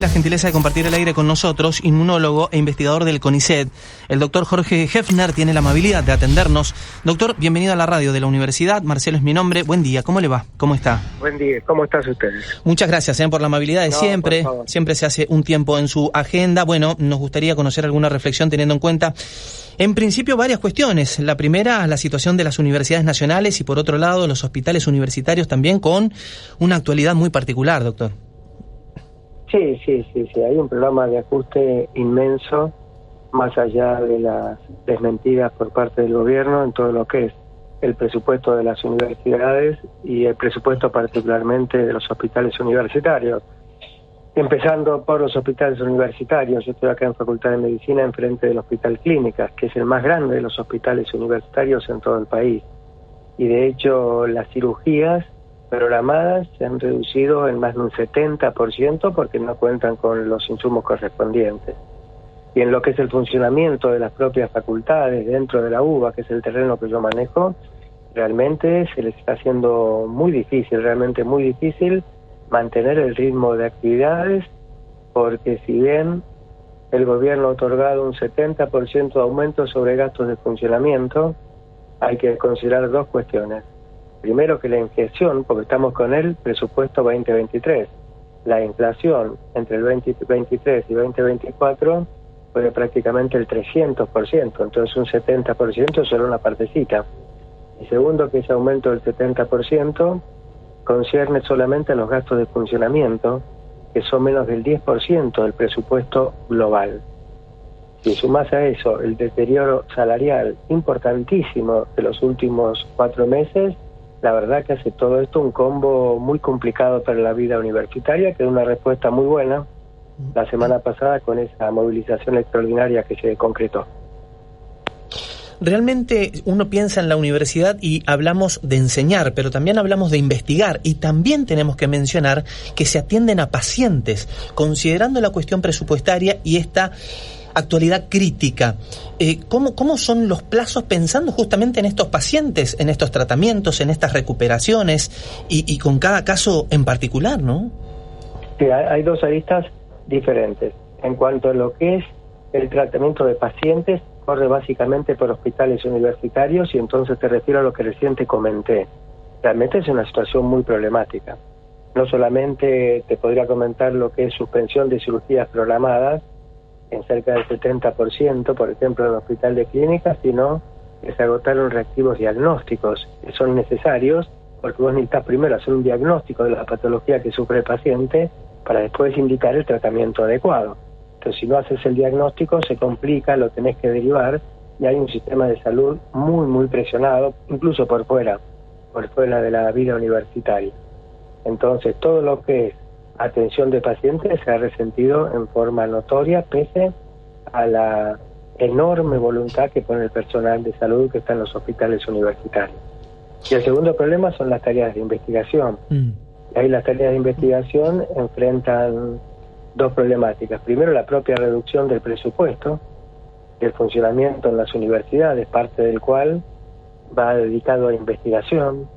La gentileza de compartir el aire con nosotros, inmunólogo e investigador del CONICET. El doctor Jorge Hefner tiene la amabilidad de atendernos. Doctor, bienvenido a la radio de la universidad. Marcelo es mi nombre. Buen día, ¿cómo le va? ¿Cómo está? Buen día, ¿cómo están ustedes? Muchas gracias por la amabilidad de siempre. Siempre se hace un tiempo en su agenda. Bueno, nos gustaría conocer alguna reflexión teniendo en cuenta, en principio, varias cuestiones. La primera, la situación de las universidades nacionales y, por otro lado, los hospitales universitarios también con una actualidad muy particular, doctor. Sí, hay un programa de ajuste inmenso, más allá de las desmentidas por parte del gobierno en todo lo que es el presupuesto de las universidades y el presupuesto particularmente de los hospitales universitarios. Empezando por los hospitales universitarios, yo estoy acá en Facultad de Medicina enfrente del Hospital Clínicas, que es el más grande de los hospitales universitarios en todo el país. Y de hecho las cirugías programadas se han reducido en más de un 70% porque no cuentan con los insumos correspondientes. Y en lo que es el funcionamiento de las propias facultades dentro de la UBA, que es el terreno que yo manejo, realmente se les está haciendo muy difícil, realmente muy difícil mantener el ritmo de actividades, porque si bien el gobierno ha otorgado un 70% de aumento sobre gastos de funcionamiento, hay que considerar dos cuestiones. Primero, que la inflación, porque estamos con el presupuesto 2023, la inflación entre el 2023 y 2024 fue prácticamente el 300%, entonces un 70% es solo una partecita. Y segundo, que ese aumento del 70% concierne solamente a los gastos de funcionamiento, que son menos del 10% del presupuesto global. Si sumás a eso el deterioro salarial importantísimo de los últimos 4 meses, la verdad que hace todo esto un combo muy complicado para la vida universitaria, que da una respuesta muy buena la semana pasada con esa movilización extraordinaria que se concretó. Realmente uno piensa en la universidad y hablamos de enseñar, pero también hablamos de investigar, y también tenemos que mencionar que se atienden a pacientes, considerando la cuestión presupuestaria y esta actualidad crítica. ¿Cómo son los plazos pensando justamente en estos pacientes, en estos tratamientos, en estas recuperaciones y con cada caso en particular, ¿no? Sí, hay dos aristas diferentes. En cuanto a lo que es el tratamiento de pacientes, corre básicamente por hospitales universitarios, y entonces te refiero a lo que recién te comenté. Realmente es una situación muy problemática. No solamente te podría comentar lo que es suspensión de cirugías programadas, en cerca del 70%, por ejemplo, en el Hospital de Clínicas, sino que se agotaron reactivos diagnósticos que son necesarios, porque vos necesitas primero hacer un diagnóstico de la patología que sufre el paciente para después indicar el tratamiento adecuado. Entonces, si no haces el diagnóstico, se complica, lo tenés que derivar, y hay un sistema de salud muy presionado, incluso por fuera de la vida universitaria. Entonces, todo lo que es atención de pacientes se ha resentido en forma notoria, pese a la enorme voluntad que pone el personal de salud que está en los hospitales universitarios. Y el segundo problema son las tareas de investigación. Y ahí las tareas de investigación enfrentan dos problemáticas. Primero, la propia reducción del presupuesto, el funcionamiento en las universidades, parte del cual va dedicado a investigación.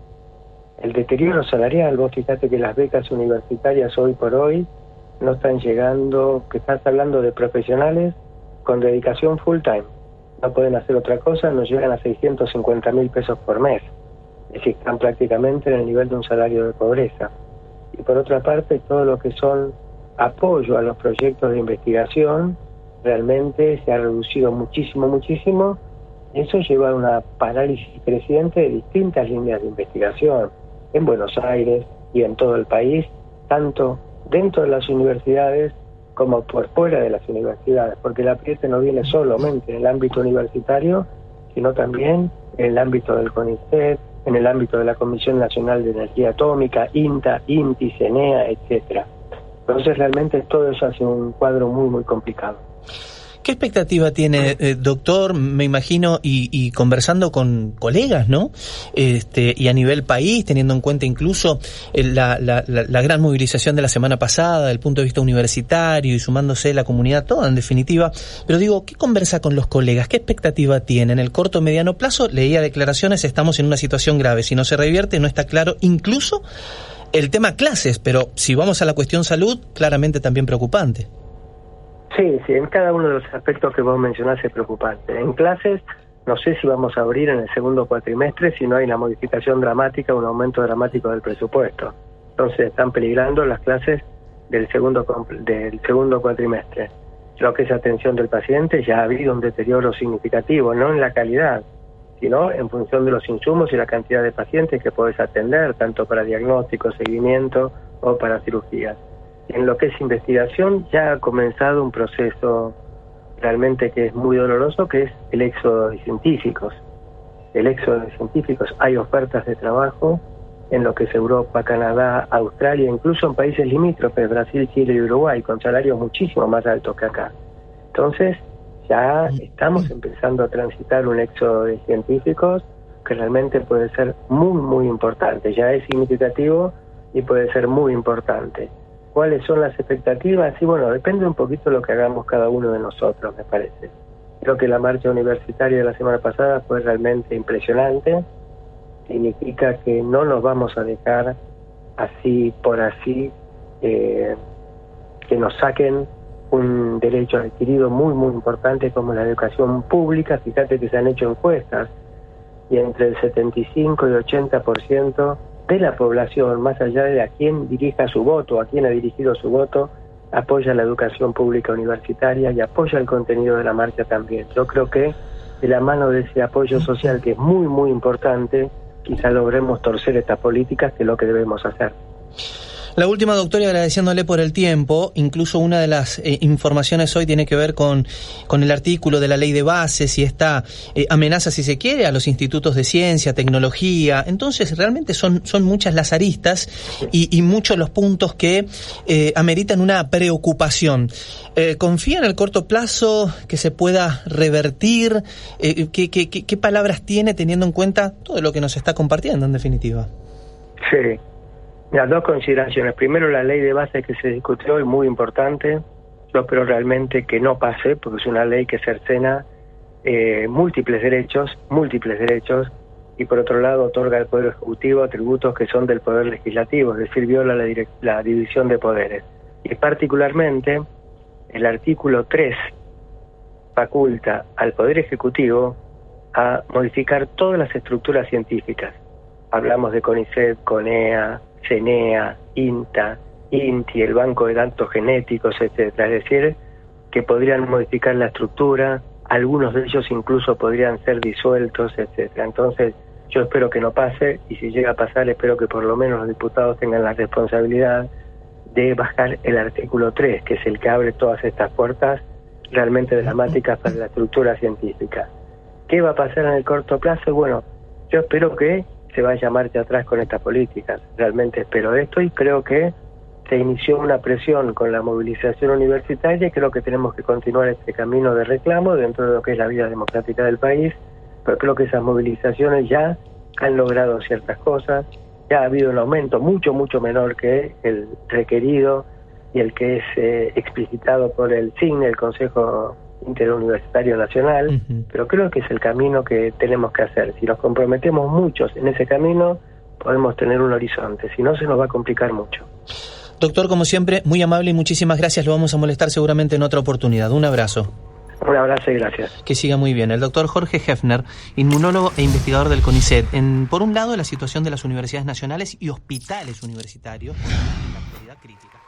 El deterioro salarial, vos fíjate que las becas universitarias hoy por hoy no están llegando, que estás hablando de profesionales con dedicación full time, no pueden hacer otra cosa, no llegan a 650.000 pesos por mes, es decir, están prácticamente en el nivel de un salario de pobreza. Y por otra parte, todo lo que son apoyo a los proyectos de investigación realmente se ha reducido muchísimo, eso lleva a una parálisis creciente de distintas líneas de investigación en Buenos Aires y en todo el país, tanto dentro de las universidades como por fuera de las universidades, porque el apriete no viene solamente en el ámbito universitario, sino también en el ámbito del CONICET, en el ámbito de la Comisión Nacional de Energía Atómica, INTA, INTI, CENEA, etcétera. Entonces realmente todo eso hace un cuadro muy complicado. ¿Qué expectativa tiene, doctor? Me imagino, y conversando con colegas, ¿no? Y a nivel país, teniendo en cuenta incluso la gran movilización de la semana pasada, desde el punto de vista universitario, y sumándose la comunidad toda, en definitiva. Pero digo, ¿qué conversa con los colegas? ¿Qué expectativa tiene? En el corto o mediano plazo, leía declaraciones, estamos en una situación grave. Si no se revierte, no está claro, incluso el tema clases, pero si vamos a la cuestión salud, claramente también preocupante. Sí, en cada uno de los aspectos que vos mencionás es preocupante. En clases, no sé si vamos a abrir en el segundo cuatrimestre si no hay una modificación dramática, un aumento dramático del presupuesto. Entonces están peligrando las clases del segundo cuatrimestre. Lo que es atención del paciente, ya ha habido un deterioro significativo, no en la calidad, sino en función de los insumos y la cantidad de pacientes que podés atender, tanto para diagnóstico, seguimiento o para cirugías. En lo que es investigación, ya ha comenzado un proceso realmente que es muy doloroso, que es el éxodo de científicos. El éxodo de científicos, hay ofertas de trabajo en lo que es Europa, Canadá, Australia, incluso en países limítrofes, Brasil, Chile y Uruguay, con salarios muchísimo más altos que acá. Entonces, ya estamos empezando a transitar un éxodo de científicos que realmente puede ser muy, muy importante. Ya es significativo y puede ser muy importante. ¿Cuáles son las expectativas? Y bueno, depende un poquito de lo que hagamos cada uno de nosotros, me parece. Creo que la marcha universitaria de la semana pasada fue realmente impresionante. Significa que no nos vamos a dejar así por así, que nos saquen un derecho adquirido muy, muy importante como la educación pública. Fíjate que se han hecho encuestas y entre el 75 y 80% de la población, más allá de a quién dirija su voto, a quién ha dirigido su voto, apoya la educación pública universitaria y apoya el contenido de la marcha también. Yo creo que de la mano de ese apoyo social, que es muy, muy importante, quizá logremos torcer estas políticas, que es lo que debemos hacer. La última, doctor, y agradeciéndole por el tiempo, incluso una de las informaciones hoy tiene que ver con el artículo de la ley de bases y esta amenaza, si se quiere, a los institutos de ciencia, tecnología. Entonces, realmente son muchas las aristas y muchos los puntos que ameritan una preocupación. ¿Confía en el corto plazo que se pueda revertir? ¿Qué palabras tiene teniendo en cuenta todo lo que nos está compartiendo, en definitiva? Sí. Las dos consideraciones. Primero, la ley de base que se discutió es muy importante. Yo espero realmente que no pase, porque es una ley que cercena múltiples derechos, y por otro lado otorga al Poder Ejecutivo atributos que son del Poder Legislativo, es decir, viola la división de poderes. Y particularmente, el artículo 3 faculta al Poder Ejecutivo a modificar todas las estructuras científicas. Hablamos de CONICET, CONEA, CENEA, INTA, INTI, el Banco de Datos Genéticos, etcétera. Es decir, que podrían modificar la estructura, algunos de ellos incluso podrían ser disueltos, etcétera. Entonces, yo espero que no pase, y si llega a pasar, espero que por lo menos los diputados tengan la responsabilidad de bajar el artículo 3, que es el que abre todas estas puertas realmente dramáticas para la estructura científica. ¿Qué va a pasar en el corto plazo? Bueno, yo espero que se vaya marcha atrás con estas políticas. Realmente espero esto, y creo que se inició una presión con la movilización universitaria, y creo que tenemos que continuar este camino de reclamo dentro de lo que es la vida democrática del país, pero creo que esas movilizaciones ya han logrado ciertas cosas, ya ha habido un aumento mucho menor que el requerido y el que es explicitado por el CIN, el Consejo Interuniversitario Nacional, pero creo que es el camino que tenemos que hacer. Si nos comprometemos muchos en ese camino, podemos tener un horizonte, si no se nos va a complicar mucho. Doctor, como siempre, muy amable y muchísimas gracias. Lo vamos a molestar seguramente en otra oportunidad. Un abrazo. Un abrazo y gracias. Que siga muy bien. El doctor Jorge Hefner, inmunólogo e investigador del CONICET. Por un lado, la situación de las universidades nacionales y hospitales universitarios en la actualidad crítica.